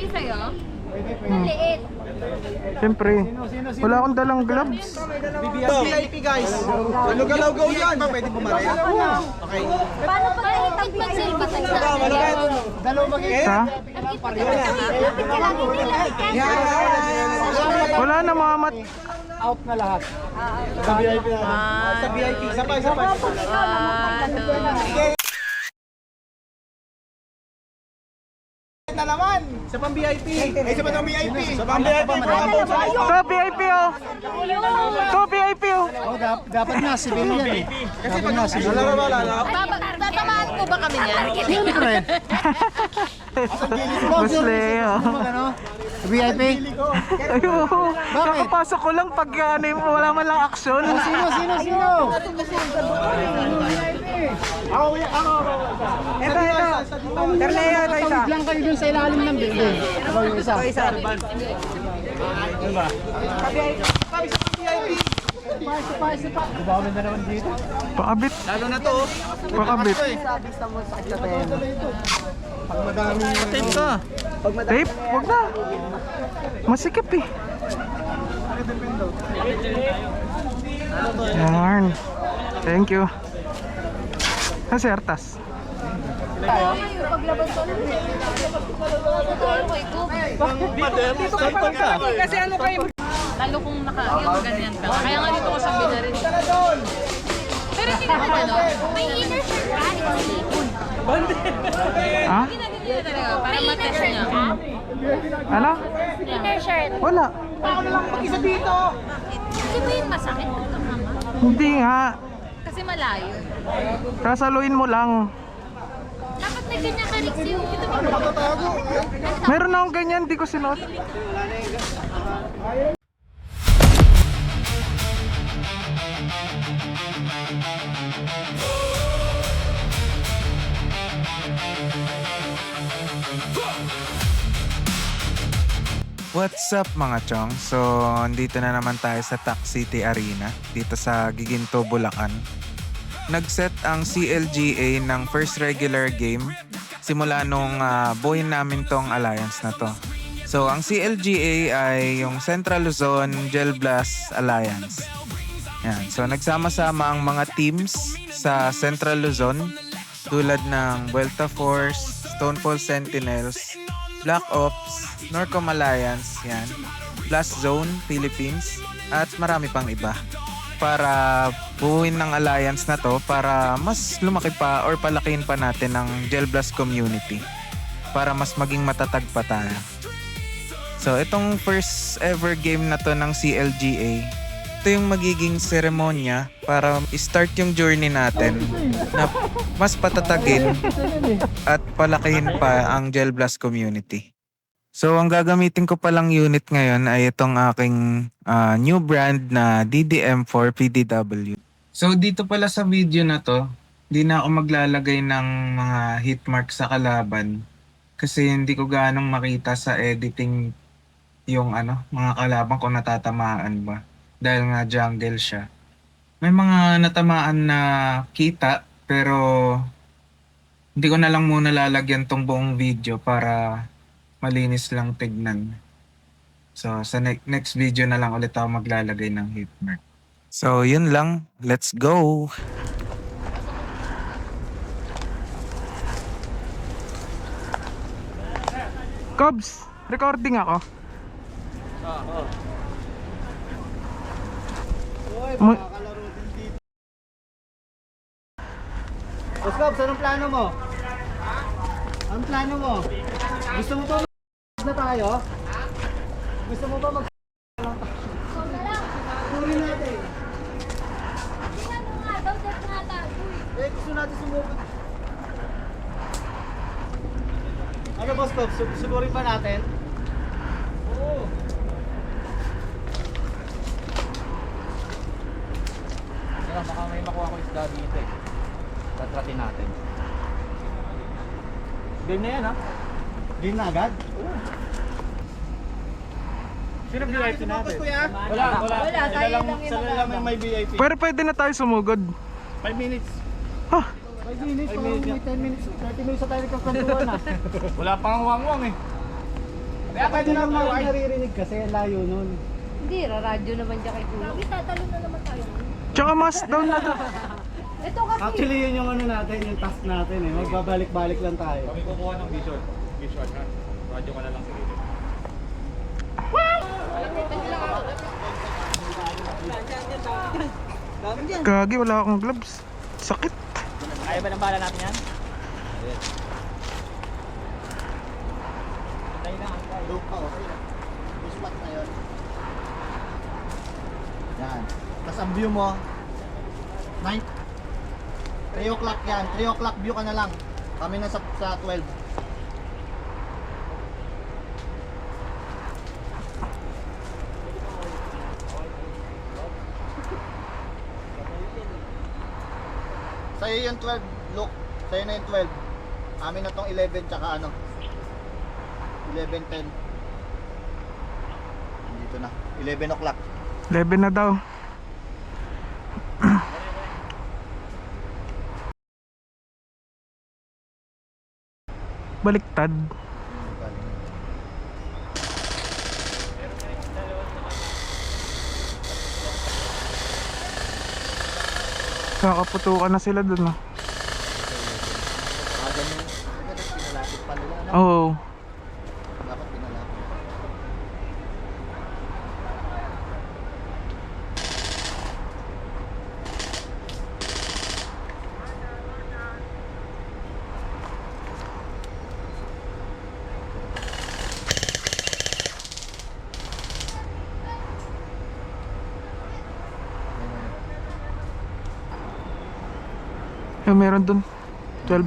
bagay sa'yo? Maliit. Siyempre, wala akong dalang gloves. VIP guys. Ano galaw-gaw yan? Pwede pumaraya? Okay. Paano pa kahit mag-silba tayo? Dalawang mag-i. Ha? Wala na mga mat... Out na lahat. Sa VIP na. Sa VIP. Sabay. Na naman sa pang VIP. Ay sa pang VIP. Sa pang VIP. Ito, VIP oh! Ito, VIP oh! Oh, dapat na civilian eh. Kasi pag wala. Tatamaan mo ba kami niyan? Siyempre. Mas Leo. Ano? VIP. Ayun, kakapasok ko lang pag ano, wala man lang aksyon. Sino? Ako. Ito. Terleo, ito isa. Lang kayo dun sa ilalim ng building. Ako yung isa. Ito isa. Ano ba? Pa. Bawal na naman dito. Pakabit. Lalo na to. Pakabit. Pag madami tape ka. Tape? Huwag na. Masikip eh. Yarn. Thank you. Asertas. Paglabas ko lang. Kasi ano kayo? Lalo kung yung ganyan ka. Kaya nga dito ko sa binarin. Pero hindi naman ano. May inner shirt ka, ikaw lipon. Ha? Ginagin niya talaga para matest niya. Ano? Inner shirt. Wala. Hindi ba yun masakit? Hindi nga. Kasi malayo. Sasaluin mo lang. Dapat may ganyan ka, Rixie. Meron na akong ganyan, di ko sinuot. What's up mga chong? So, andito na naman tayo sa Tac City Arena dito sa Giginto, Bulacan. Nag-set ang CLGA ng first regular game simula nung buuin namin tong alliance na to. So, ang CLGA ay yung Central Luzon Gel Blast Alliance. Yan. So, nagsama-sama ang mga teams sa Central Luzon tulad ng Vuelta Force, Stonefall Sentinels, Black Ops, Norcom Alliance, yan, Blast Zone, Philippines, at marami pang iba. Para buuin ng alliance na to para mas lumaki pa or palakihin pa natin ang Gel Blast community. Para mas maging matatag pa tayo. So, itong first ever game na to ng CLGA, ito yung magiging seremonya para start yung journey natin na mas patatagin at palakihin pa ang Gel Blast community. So, ang gagamitin ko palang unit ngayon ay itong aking new brand na DDM4 PDW. So, dito pala sa video na to, hindi na ako maglalagay ng mga hit mark sa kalaban kasi hindi ko ganong makita sa editing yung mga kalaban kung natatamaan ba dahil nga jungle siya. May mga natamaan na kita pero hindi ko na lang muna lalagyan tong buong video para malinis lang tignan. So, sa next video na lang ulit ako maglalagay ng hit mark. So, yun lang. Let's go! Cubs! Recording ako. Boss Cobbs, anong plano mo? Anong plano mo? Gusto mo ba na tayo? Gusto mo ba Tuloy natin. Tingnan mo nga daw, dahil natago eh. Gusto natin sumubok. Ano Boss Cobbs, susuburin pa natin? Oo. Baka may makuha ko isda dito eh. Tatratin natin. Game na yan ha? Game na agad? Oo. Sino VIP natin? Wala. Tayo lang yun. Sila lang may VIP. Pero pwede na tayo sumugod. 5 minutes. Ha? 5 minutes, 10 minutes, 30 minutes na tayo nagkakwentuhan na. Wala pang wangwang eh. Kaya pwede lang naririnig kasi layo nun. Hindi, radyo naman dyan kay Kuya. Sabi, tatalo na naman tayo. Tsaka mas down na to. Ito kasi. Actually yun yung ano natin, yung task natin eh. Magbabalik-balik lang tayo. Kami kukuha ng vision. Vision ha. Radyo ka na lang sige. Gagi, wala akong gloves. Sakit. Kaya ba ng bala natin yan? Look pa oh. Spot na yun. Yan. Tapos ang view mo, 9, 3 o'clock yan. 3 o'clock view ka na lang. Kami na sa 12. Sa'yo yung 12, look. Sa'yo na yung 12. Amin na tong 11 tsaka ano. 11:10. Dito na. 11 o'clock. 11 na daw. Baliktad. Kakaputukan na sila dun, ah. Ganun. Pinalapit pa nila. Ano? Oo. Dapat pinalapit. Meron dun. 12.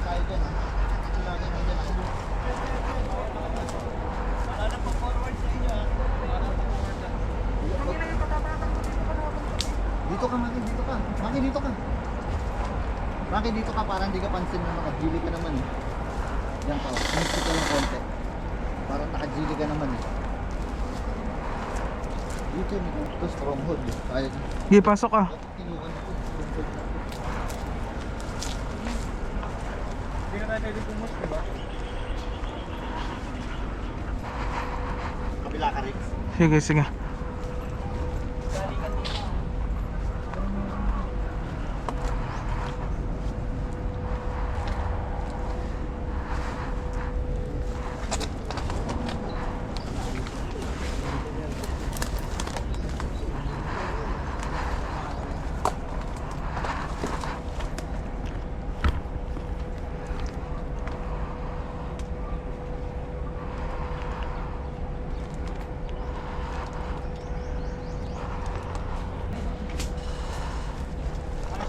Tayo dyan. Lagi mo dyan. Dito ka, Maki, dito ka. Maki, dito ka. Maki, dito ka para hindi ka pansin na nakagili ka naman eh. Yan ka, umisip ka lang konti. Parang nakagili ka naman eh. Dito yun, ito stronghold eh. Kaya Sige, pasok ka. kinuha na ito, stronghold na ito. Hindi na tayo pwede pumus, diba? Kabila ka, Rick. Sige, sige.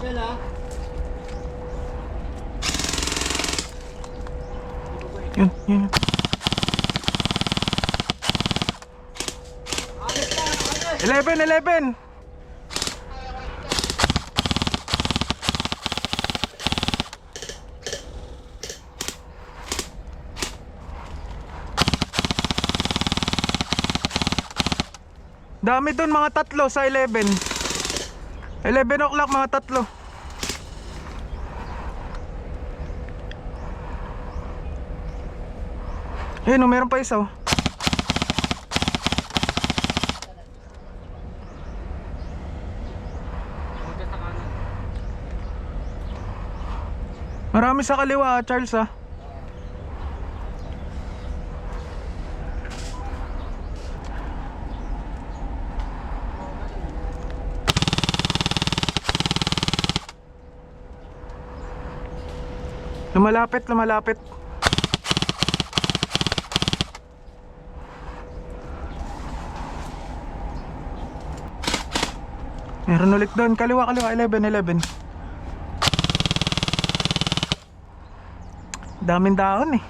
Marshall ah. Yun, yun. Yun. 11. Dami dun, mga tatlo sa 11. 11 o'clock, mga tatlo. Ayun, oh, meron pa isa, oh. Marami sa kaliwa, Charles, ah. Lumalapit. Meron ulit doon, kaliwa, 11. Daming dahon eh.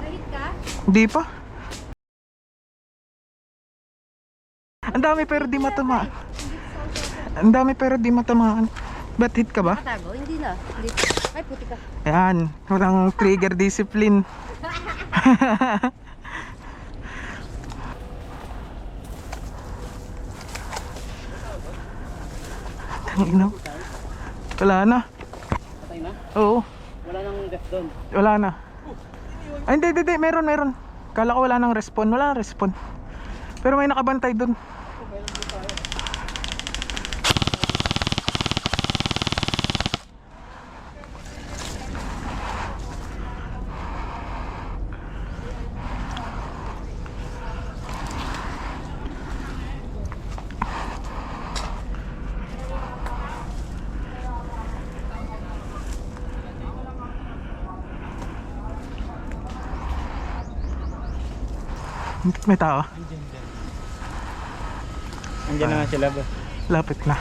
Kahit ka? Hindi pa. Ang dami pero di matamaan. Ang dami pero di matamaan. Ba't hit ka ba? Tago? Hindi na. Hindi. Ay, puti ka. Ayan, walang trigger discipline. Ang ina. Wala na. Patay na? Oo. Wala nang ref doon. Wala na. Ay, hindi. Meron. Kala ko wala nang respawn. Wala nang respawn. Pero may nakabantay dun. May tao. Andiyan na nga sila ba? Lapit na.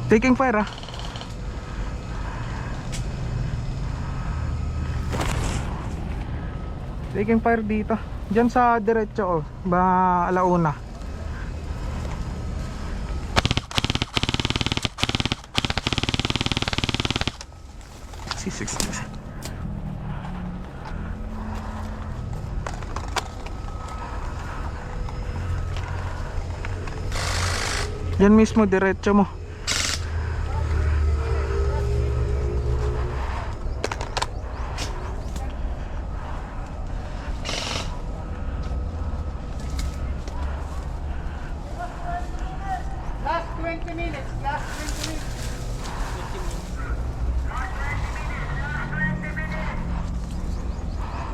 Taking fire ah. Taking fire dito. Diyan sa diretso oh. Ba alauna. C6. Diyan mismo diretso mo. Last 20 minutes.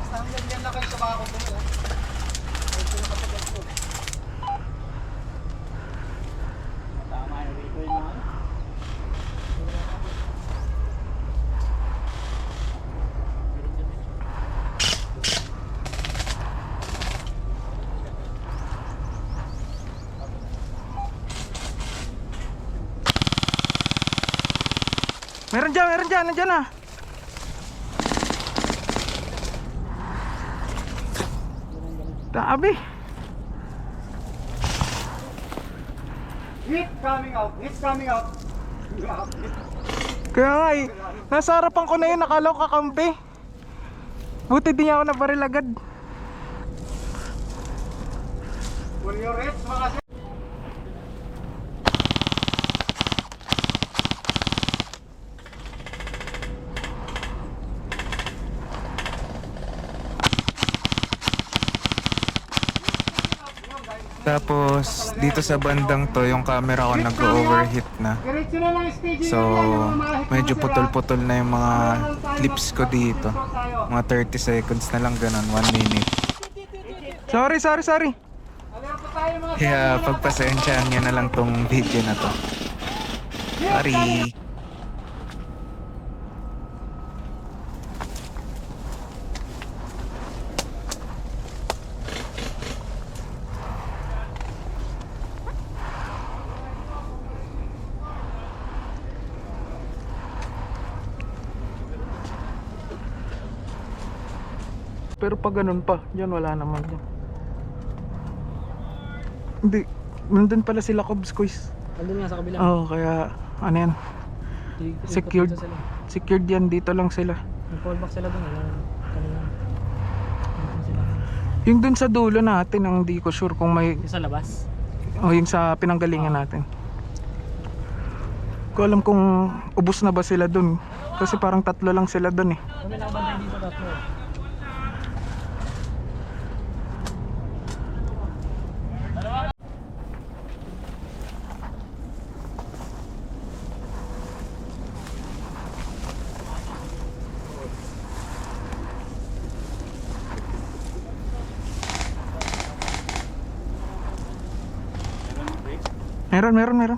Hanggang yan lang kayo sa bako doon. Tama na rito yung mga Meron dyan, nandyan na. Tabi. Hit coming out. Kaya nga eh, nasa harapan ko na yun, nakala ko kakampi. Buti di niya ako nabaril agad. For your hits, mga Tapos dito sa bandang to yung camera ko nag-overheat na. diretso na lang staging. So medyo putol-putol na yung mga clips ko dito. Mga 30 seconds na lang ganun, 1 minute. Sorry. Alerto tayo mga Kaya pagpasensyahan nyo na lang tong video na to. Sorry. Pero pag ganun pa, dyan wala naman yan. Hindi, nandun pala sila Cobs Quiz. Andun nga sa kabila. Oo, kaya ano yan, secured. Secured yan, dito lang sila. Nag-callback sila dun. Kanina. Yung dun sa dulo natin, ang hindi ko sure kung may... Sa labas. O yung sa pinanggalingan natin. Ko alam kung ubos na ba sila dun. Kasi parang 3 lang sila dun eh. Kami nakabantay dito 3. Meron.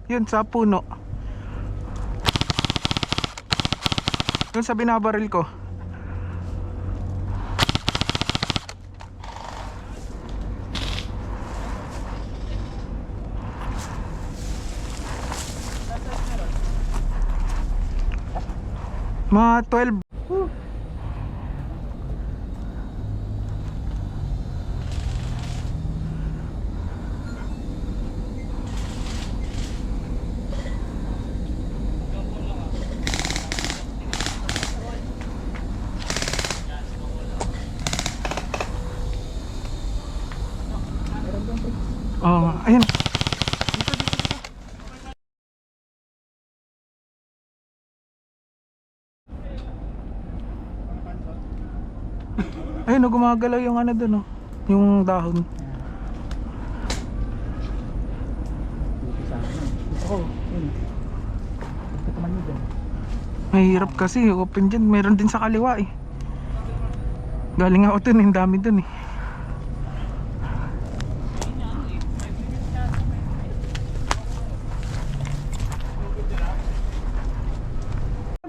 Yun sa puno. Yun sa binabaril ko. Mga 12. Oh, ayun. Ayun, no, gumagalaw yung ano dun, oh. Yung dahon. Mahirap kasi, open dyan. Meron din sa kaliwa eh. Galing ako dun, ang dami dun eh.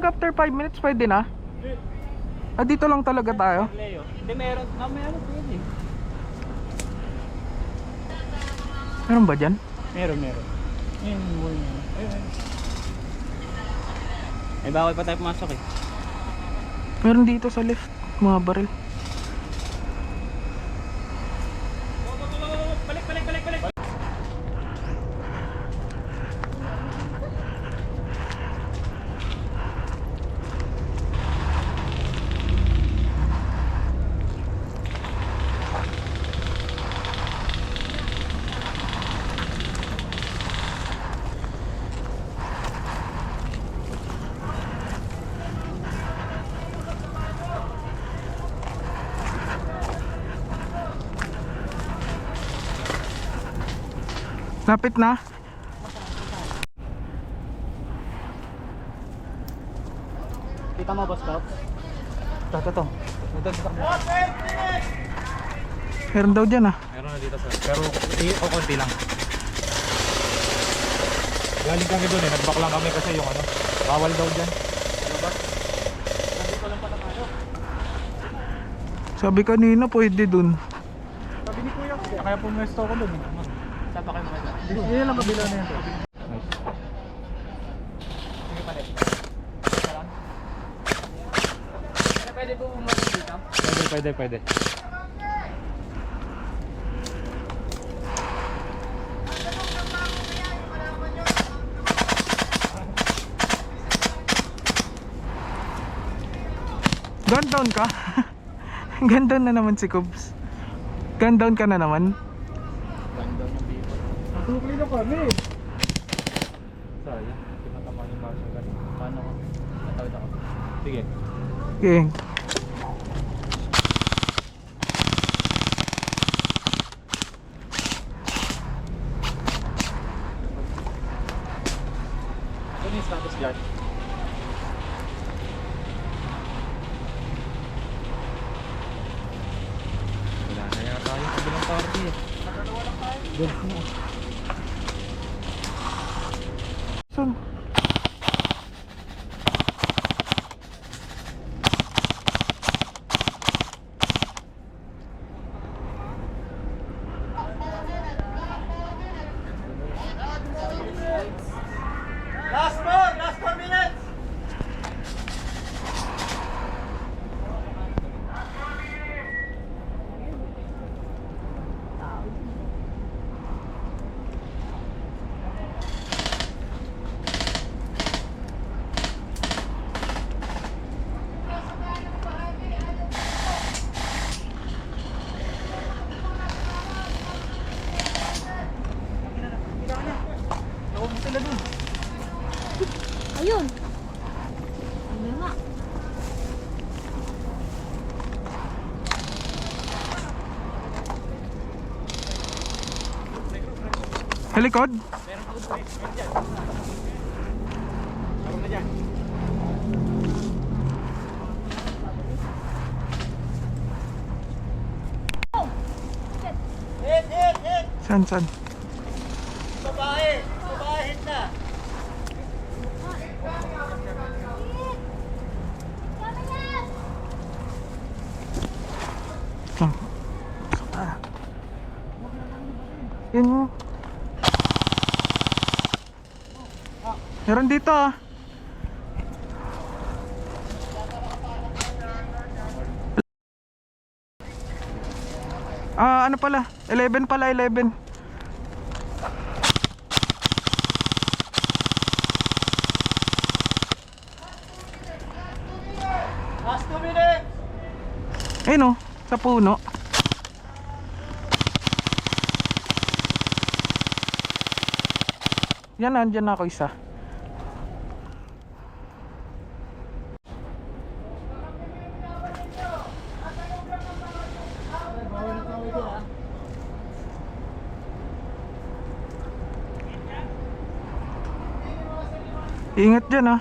After 5 minutes pwede na? Ah, dito lang talaga tayo? Leo. Hindi, meron. Meron pwede. Meron ba dyan? Meron. Ayun, mall na. Ayun. Ay, bawal pa tayo pumasok eh. Meron dito sa left, mga baril. Balik. Lapit na. Kita mo, boss Bob? Ito. Meron daw dyan ah. Meron na dito sir. Pero konti lang. Galing kami doon eh. Nag-back lang kami kasi yung ano. Bawal daw dyan. Ano ba? Nandito lang pala tayo. Sabi kanina pwede dun. Sabi ni Kuya. Kaya pumesto ko doon eh. Saan pa kayo ba? Hindi lang kabila na yan. Nice. Sige pala. Pwede po bumalik dito? Pwede. Gun down ka? Gun down na naman si Cubs. Gun down ka na naman. Tukli na kami. Sayang, pinatama ni Marshall ganun. Paano ko? Natawid ako. Sige. Okay. Ano yung status dyan? Wala na yata yung kabilang party eh. Saan? Last 4 minutes! Ayun. Ano nga? Helikod? Meron na dyan. Saan? Babae hit na. Yan mo. Meron dito ah. ano pala? 11 pala, 11. Last 2 minutes! Ayun oh, sa puno. Yan, nandyan na ako isa. Ingat dyan ah.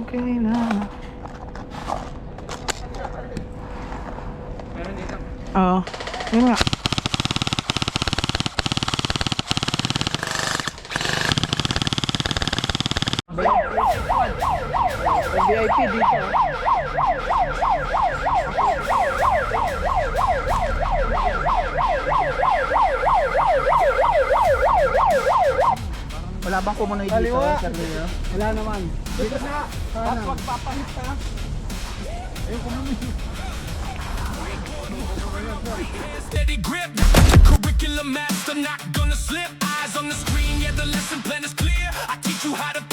Okay na. Oo. Yun nga. VIP dito. Wala bang kumunay dito? Wala naman. Dito na. At magpapahit ka. Ayun kumunay. Steady grip, curriculum master, not gonna slip. Eyes on the screen, yeah, the lesson plan is clear. I teach you how to